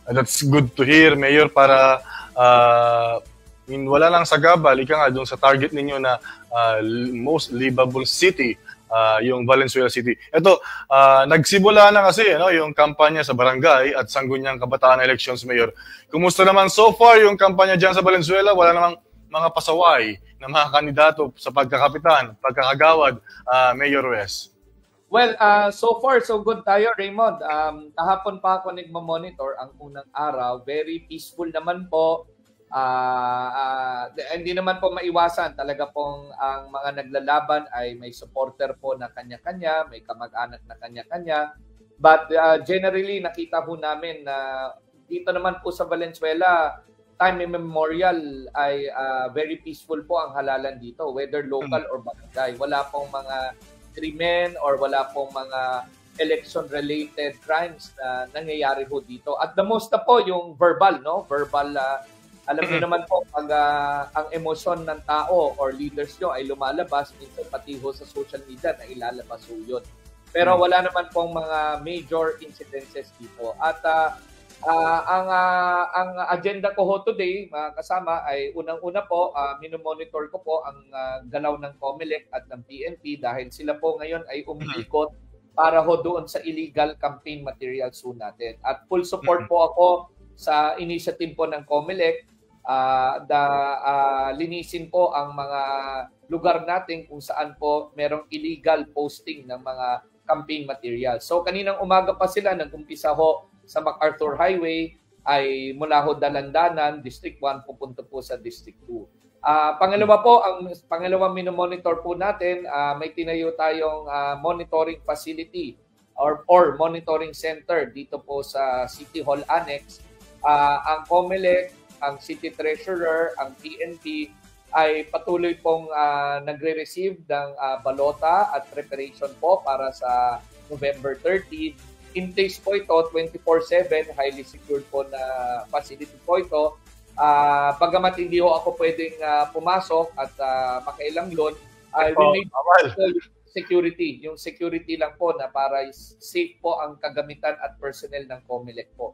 That's good to hear, Mayor, para wala lang sagabal, ika nga doon sa target ninyo na most livable city, yung Valenzuela City. Ito, nagsimula na kasi yung kampanya sa barangay at Sangguniang Kabataan Elections, Mayor. Kumusta naman so far yung kampanya dyan sa Valenzuela? Wala namang mga pasaway na mga kandidato sa pagkakapitan, pagkakagawad, Mayor Wes? Well, so far so good tayo, Raymond. Kahapon pa ako nagmamonitor ang unang araw. Very peaceful naman po. Hindi naman po maiwasan. Talaga pong ang mga naglalaban ay may supporter po na kanya-kanya, may kamag-anak na kanya-kanya. But generally, nakita po namin na dito naman po sa Valenzuela, time immemorial ay very peaceful po ang halalan dito, whether local or barangay. Wala pong mga krimen or wala pong mga election-related crimes na nangyayari ho dito. At the most na po yung verbal, no? Verbal, alam niyo naman po, pag ang emosyon ng tao or leaders nyo ay lumalabas, minsan pati ho sa social media na ilalabas ho yun. Pero wala naman pong mga major incidences dito. At ang agenda ko ho today, mga kasama, ay unang-una po, minomonitor ko po ang galaw ng COMELEC at ng PNP dahil sila po ngayon ay umiikot para ho doon sa illegal campaign materials ho natin. At full support po ako sa initiative po ng COMELEC, linisin po ang mga lugar natin kung saan po merong illegal posting ng mga campaign materials. So kaninang umaga pa sila, nag-umpisa ho sa MacArthur Highway, ay mula ho Dalandanan, District 1, pupunta po sa District 2. Pangalawa po, ang pangalawang minomonitor po natin, may tinayo tayong monitoring facility or monitoring center dito po sa City Hall Annex. Ang COMELEC, ang City Treasurer, ang PNP ay patuloy pong nagre-receive ng balota at preparation po para sa November 30. In place po ito, 24/7, highly secured po na facility po ito. Bagamat hindi ho ako pwedeng pumasok at makailanglon, we made security. Yung security lang po na para safe po ang kagamitan at personnel ng COMELEC po.